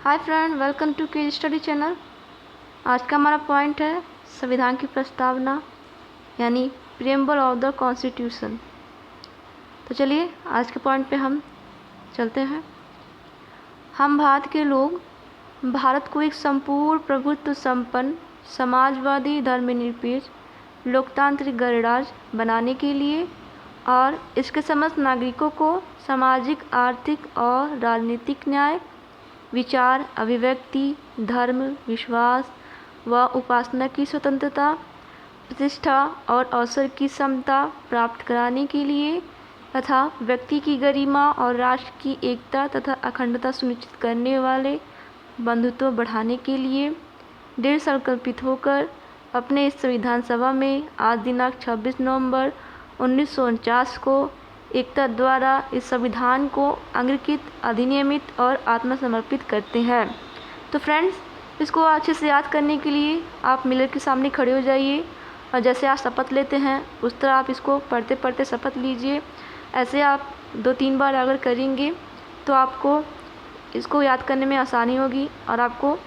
Hi friend, welcome to के study channel. आज का हमारा पॉइंट है संविधान की प्रस्तावना यानी प्रीएम्बल ऑफ द कॉन्स्टिट्यूशन। तो चलिए आज के पॉइंट पे हम चलते हैं। हम भारत के लोग भारत को एक संपूर्ण प्रभुत्व संपन्न समाजवादी धर्मनिरपेक्ष लोकतांत्रिक गणराज्य बनाने के लिए और इसके समस्त नागरिकों को सामाजिक, आर्थिक और राजनीतिक न्याय, विचार, अभिव्यक्ति, धर्म, विश्वास व उपासना की स्वतंत्रता, प्रतिष्ठा और अवसर की समता प्राप्त कराने के लिए तथा व्यक्ति की गरिमा और राष्ट्र की एकता तथा अखंडता सुनिश्चित करने वाले बंधुत्व बढ़ाने के लिए दृढ़ संकल्पित होकर अपने इस संविधान सभा में आज दिनांक 26 नवंबर 1949 को एकता द्वारा इस संविधान को अंगीकृत, अधिनियमित और आत्मसमर्पित करते हैं। तो फ्रेंड्स, इसको अच्छे से याद करने के लिए आप मिरर के सामने खड़े हो जाइए और जैसे आप शपथ लेते हैं उस तरह आप इसको पढ़ते पढ़ते शपथ लीजिए। ऐसे आप 2-3 बार अगर करेंगे तो आपको इसको याद करने में आसानी होगी और आपको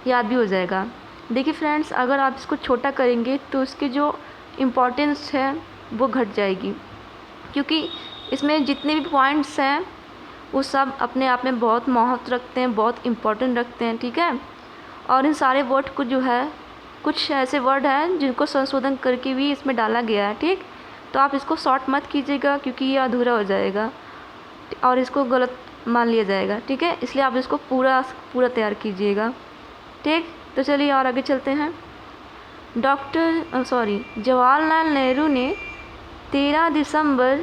याद भी हो जाएगा। देखिए फ्रेंड्स, अगर आप इसको छोटा करेंगे तो इसके जो इम्पोर्टेंस है वो घट जाएगी, क्योंकि इसमें जितने भी पॉइंट्स हैं वो सब अपने आप में बहुत महत्व रखते हैं, बहुत इम्पोर्टेंट रखते हैं, ठीक है। और इन सारे वर्ड को जो है, कुछ ऐसे वर्ड हैं जिनको संशोधन करके भी इसमें डाला गया है, ठीक। तो आप इसको शॉर्ट मत कीजिएगा क्योंकि ये अधूरा हो जाएगा और इसको गलत मान लिया जाएगा, ठीक है। इसलिए आप इसको पूरा तैयार कीजिएगा, ठीक। तो चलिए और आगे चलते हैं। जवाहरलाल नेहरू ने 13 दिसंबर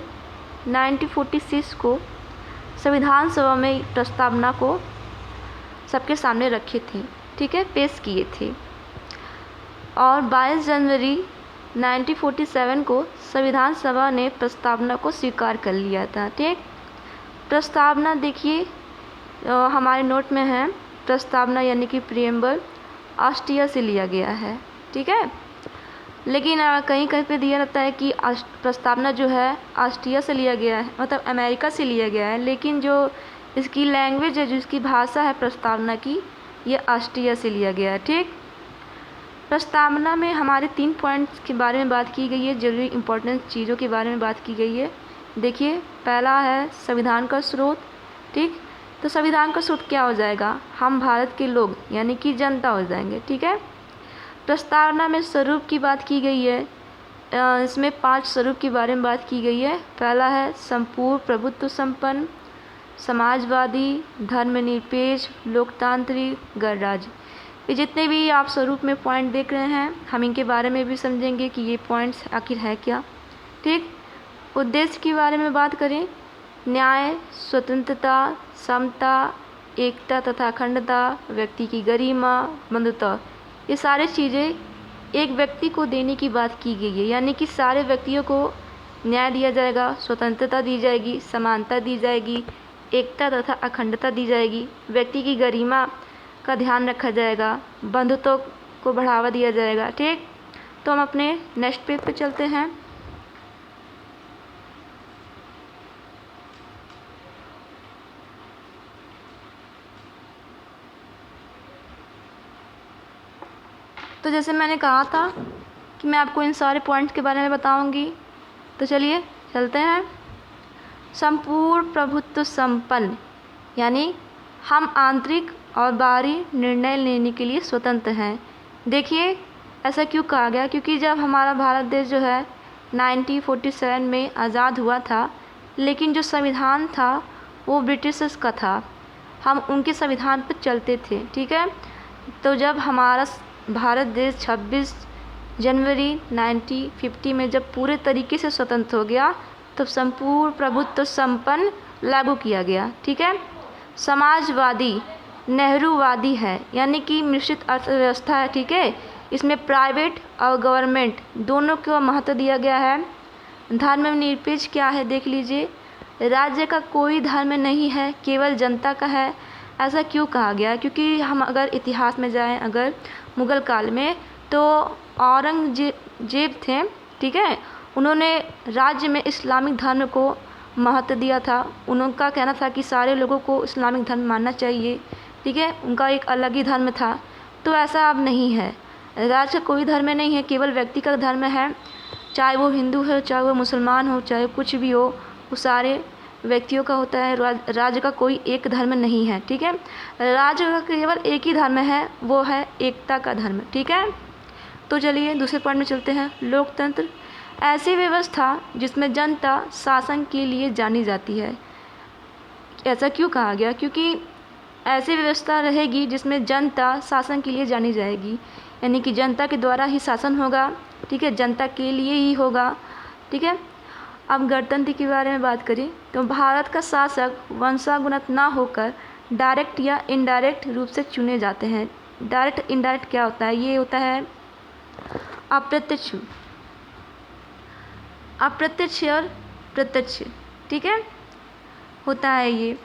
1946 को संविधान सभा में प्रस्तावना को सबके सामने रखे थे, ठीक है, पेश किए थे। और 22 जनवरी 1947 को संविधान सभा ने प्रस्तावना को स्वीकार कर लिया था, ठीक। प्रस्तावना देखिए हमारे नोट में है, प्रस्तावना यानी कि प्रीएम्बल ऑस्ट्रिया से लिया गया है, ठीक है। लेकिन कहीं कहीं पे दिया रहता है कि प्रस्तावना जो है ऑस्ट्रिया से लिया गया है, मतलब अमेरिका से लिया गया है, लेकिन जो इसकी लैंग्वेज है, जो इसकी भाषा है प्रस्तावना की, ये ऑस्ट्रिया से लिया गया है, ठीक। प्रस्तावना में हमारे 3 पॉइंट्स के बारे में बात की गई है, जरूरी इंपॉर्टेंट चीज़ों के बारे में बात की गई है। देखिए, पहला है संविधान का स्रोत, ठीक। तो संविधान का स्रोत क्या हो जाएगा? हम भारत के लोग यानी कि जनता हो जाएंगे, ठीक है। प्रस्तावना में स्वरूप की बात की गई है, इसमें 5 स्वरूप के बारे में बात की गई है। पहला है संपूर्ण प्रभुत्व संपन्न समाजवादी धर्मनिरपेक्ष लोकतांत्रिक गणराज्य। ये जितने भी आप स्वरूप में पॉइंट देख रहे हैं, हम इनके बारे में भी समझेंगे कि ये पॉइंट्स आखिर है क्या, ठीक। उद्देश्य के बारे में बात करें, न्याय, स्वतंत्रता, समता, एकता तथा अखंडता, व्यक्ति की गरिमा, बंधुत्व, ये सारी चीज़ें एक व्यक्ति को देने की बात की गई है, यानी कि सारे व्यक्तियों को न्याय दिया जाएगा, स्वतंत्रता दी जाएगी, समानता दी जाएगी, एकता तथा अखंडता दी जाएगी, व्यक्ति की गरिमा का ध्यान रखा जाएगा, बंधुत्व को बढ़ावा दिया जाएगा, ठीक। तो हम अपने नेक्स्ट पेज पे चलते हैं। तो जैसे मैंने कहा था कि मैं आपको इन सारे पॉइंट्स के बारे में बताऊंगी, तो चलिए चलते हैं। संपूर्ण प्रभुत्व संपन्न यानी हम आंतरिक और बाहरी निर्णय लेने के लिए स्वतंत्र हैं। देखिए, ऐसा क्यों कहा गया? क्योंकि जब हमारा भारत देश जो है 1947 में आज़ाद हुआ था, लेकिन जो संविधान था वो ब्रिटिशर्स का था, हम उनके संविधान पर चलते थे, ठीक है। तो जब हमारा भारत देश 26 जनवरी 1950 में जब पूरे तरीके से स्वतंत्र हो गया, तो संपूर्ण प्रभुत्व संपन्न लागू किया गया, ठीक है। समाजवादी नेहरूवादी है, यानी कि मिश्रित अर्थव्यवस्था है, ठीक है। इसमें प्राइवेट और गवर्नमेंट दोनों को महत्व दिया गया है। धर्मनिरपेक्ष क्या है देख लीजिए, राज्य का कोई धर्म नहीं है, केवल जनता का है। ऐसा क्यों कहा गया? क्योंकि हम अगर इतिहास में जाएं, अगर मुग़ल काल में, तो औरंगजेब थे, ठीक है, उन्होंने राज्य में इस्लामिक धर्म को महत्व दिया था। उनका कहना था कि सारे लोगों को इस्लामिक धर्म मानना चाहिए, ठीक है, उनका एक अलग ही धर्म था। तो ऐसा अब नहीं है, राज्य का कोई धर्म नहीं है, केवल व्यक्ति का धर्म है। चाहे वो हिंदू हो, चाहे वो मुसलमान हो, चाहे कुछ भी हो, वो सारे व्यक्तियों का होता है। राज्य का कोई एक धर्म नहीं है, ठीक है। राज्य का केवल एक ही धर्म है, वो है एकता का धर्म, ठीक है। तो चलिए दूसरे पॉइंट में चलते हैं। लोकतंत्र ऐसी व्यवस्था जिसमें जनता शासन के लिए जानी जाती है। ऐसा क्यों कहा गया? क्योंकि ऐसी व्यवस्था रहेगी जिसमें जनता शासन के लिए जानी जाएगी, यानी कि जनता के द्वारा ही शासन होगा, ठीक है, जनता के लिए ही होगा, ठीक है। अब गणतंत्र के बारे में बात करें तो भारत का शासक वंशानुगत ना होकर डायरेक्ट या इनडायरेक्ट रूप से चुने जाते हैं। डायरेक्ट इनडायरेक्ट क्या होता है? ये होता है अप्रत्यक्ष और प्रत्यक्ष, ठीक है, होता है ये।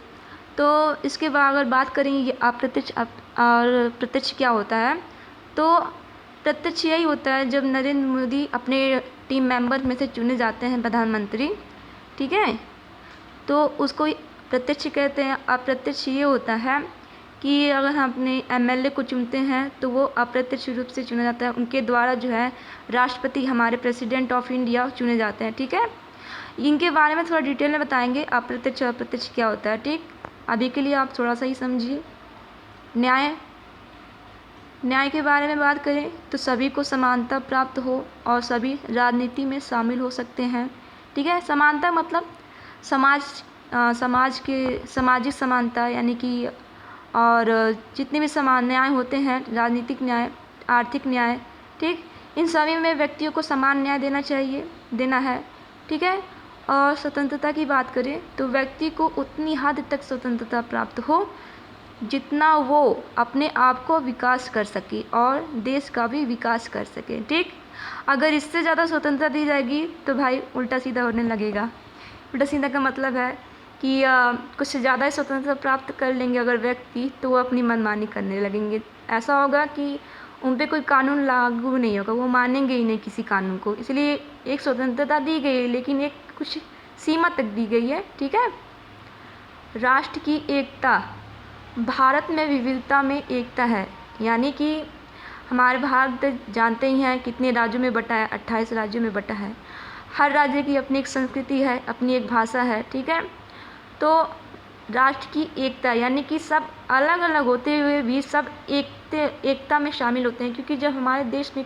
तो इसके बाद अगर बात करें ये अप्रत्यक्ष और प्रत्यक्ष क्या होता है, तो प्रत्यक्ष यही होता है जब नरेंद्र मोदी अपने टीम मेंबर में से चुने जाते हैं प्रधानमंत्री, ठीक है, तो उसको प्रत्यक्ष कहते हैं। अप्रत्यक्ष ये होता है कि अगर हम अपने एमएलए को चुनते हैं तो वो अप्रत्यक्ष रूप से चुना जाता है, उनके द्वारा जो है राष्ट्रपति हमारे प्रेसिडेंट ऑफ इंडिया चुने जाते हैं, ठीक है। इनके बारे में थोड़ा डिटेल में बताएंगे अप्रत्यक्ष और अप्रत्यक्ष क्या होता है, ठीक। अभी के लिए आप थोड़ा सा ही समझिए। न्याय के बारे में बात करें तो सभी को समानता प्राप्त हो और सभी राजनीति में शामिल हो सकते हैं, ठीक है। समानता मतलब सामाजिक समानता, यानी कि और जितने भी समान न्याय होते हैं, राजनीतिक न्याय, आर्थिक न्याय, ठीक, इन सभी में व्यक्तियों को समान न्याय देना है, ठीक है। और स्वतंत्रता की बात करें तो व्यक्ति को उतनी हद तक स्वतंत्रता प्राप्त हो जितना वो अपने आप को विकास कर सके और देश का भी विकास कर सके, ठीक। अगर इससे ज़्यादा स्वतंत्रता दी जाएगी तो भाई उल्टा सीधा होने लगेगा। उल्टा सीधा का मतलब है कि कुछ ज़्यादा ही स्वतंत्रता प्राप्त कर लेंगे अगर व्यक्ति, तो वो अपनी मनमानी करने लगेंगे। ऐसा होगा कि उन पर कोई कानून लागू नहीं होगा, वो मानेंगे ही नहीं किसी कानून को। इसलिए एक स्वतंत्रता दी गई है, लेकिन एक कुछ सीमा तक दी गई है, ठीक है। राष्ट्र की एकता, भारत में विविधता में एकता है, यानी कि हमारे भारत जानते ही हैं कितने राज्यों में बटा है, 28 राज्यों में बटा है। हर राज्य की अपनी एक संस्कृति है, अपनी एक भाषा है, ठीक है। तो राष्ट्र की एकता यानी कि सब अलग अलग होते हुए भी सब एकता में शामिल होते हैं, क्योंकि जब हमारे देश में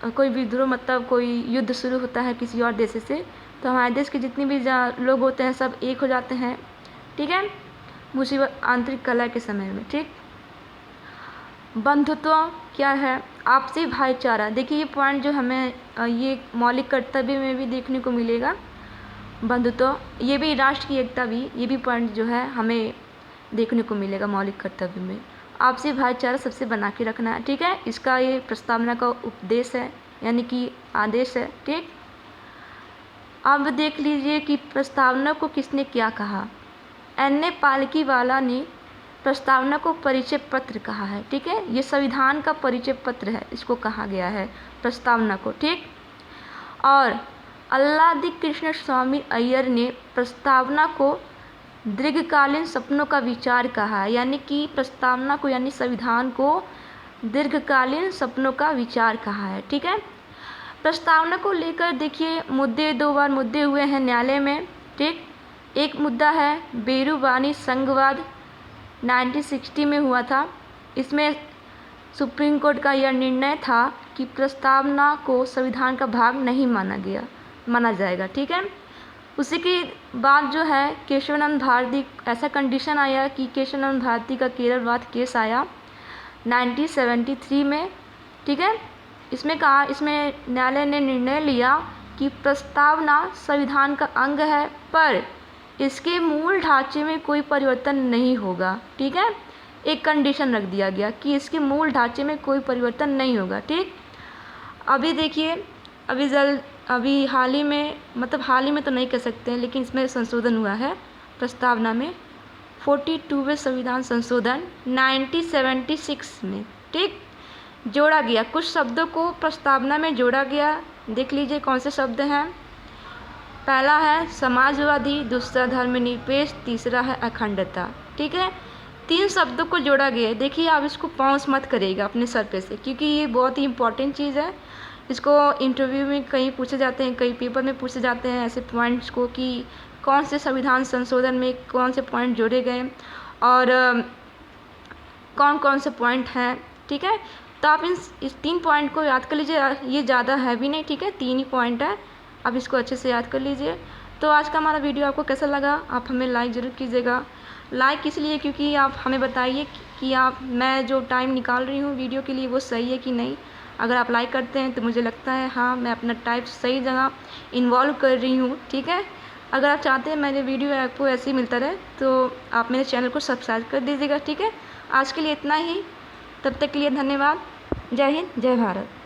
कोई विद्रोह मतलब कोई युद्ध शुरू होता है किसी और देश से, तो हमारे देश के जितने भी लोग होते हैं सब एक हो जाते हैं, ठीक है, मुसीबत आंतरिक कलह के समय में, ठीक। बंधुत्व क्या है? आपसी भाईचारा। देखिए ये पॉइंट जो हमें ये मौलिक कर्तव्य में भी देखने को मिलेगा। बंधुत्व, ये भी राष्ट्र की एकता भी, ये भी पॉइंट जो है हमें देखने को मिलेगा मौलिक कर्तव्य में। आपसी भाईचारा सबसे बना के रखना है, ठीक है। इसका ये प्रस्तावना का उपदेश है, यानी कि आदेश है, ठीक। अब देख लीजिए कि प्रस्तावना को किसने क्या कहा। N.A. पालकीवाला ने प्रस्तावना को परिचय पत्र कहा है, ठीक है। ये संविधान का परिचय पत्र है, इसको कहा गया है प्रस्तावना को, ठीक। और अल्लादी कृष्ण स्वामी अय्यर ने प्रस्तावना को दीर्घकालीन सपनों का विचार कहा है, यानी कि प्रस्तावना को यानी संविधान को दीर्घकालीन सपनों का विचार कहा है, ठीक है। प्रस्तावना को लेकर देखिए दो बार मुद्दे हुए हैं न्यायालय में, ठीक। एक मुद्दा है बेरुबानी संघवाद 1960 में हुआ था। इसमें सुप्रीम कोर्ट का यह निर्णय था कि प्रस्तावना को संविधान का भाग नहीं माना जाएगा, ठीक है। उसी के बाद जो है केशवानंद भारती, ऐसा कंडीशन आया कि केशवानंद भारती का केरलवाद केस आया 1973 में, ठीक है। इसमें न्यायालय ने निर्णय लिया कि प्रस्तावना संविधान का अंग है, पर इसके मूल ढांचे में कोई परिवर्तन नहीं होगा, ठीक है। एक कंडीशन रख दिया गया कि इसके मूल ढांचे में कोई परिवर्तन नहीं होगा, ठीक। अभी देखिए अभी हाल ही में, मतलब हाल ही में तो नहीं कह सकते हैं, लेकिन इसमें संशोधन हुआ है प्रस्तावना में 42वें संविधान संशोधन 1976 में, ठीक, जोड़ा गया। कुछ शब्दों को प्रस्तावना में जोड़ा गया। देख लीजिए कौन से शब्द हैं। पहला है समाजवादी, दूसरा धर्मनिरपेक्ष, तीसरा है अखंडता। ठीक है, 3 शब्दों को जोड़ा गया है। देखिए आप इसको पाउंस मत करिएगा अपने सर पे से, क्योंकि ये बहुत ही इंपॉर्टेंट चीज़ है। इसको इंटरव्यू में कहीं पूछे जाते हैं, कई पेपर में पूछे जाते हैं ऐसे पॉइंट्स को कि कौन से संविधान संशोधन में कौन से पॉइंट जोड़े गए और कौन कौन से पॉइंट हैं। ठीक है, तो आप इस 3 पॉइंट को याद कर लीजिए। ये ज़्यादा है भी नहीं, ठीक है, 3 ही पॉइंट है, आप इसको अच्छे से याद कर लीजिए। तो आज का हमारा वीडियो आपको कैसा लगा, आप हमें लाइक ज़रूर कीजिएगा। लाइक इसलिए क्योंकि आप हमें बताइए कि मैं जो टाइम निकाल रही हूँ वीडियो के लिए वो सही है कि नहीं। अगर आप लाइक करते हैं तो मुझे लगता है हाँ मैं अपना टाइप सही जगह इन्वॉल्व कर रही हूँ। ठीक है, अगर आप चाहते हैं मेरे वीडियो आपको ऐसे ही मिलता रहे तो आप मेरे चैनल को सब्सक्राइब कर दीजिएगा। ठीक है, आज के लिए इतना ही, तब तक के लिए धन्यवाद। जय हिंद, जय भारत।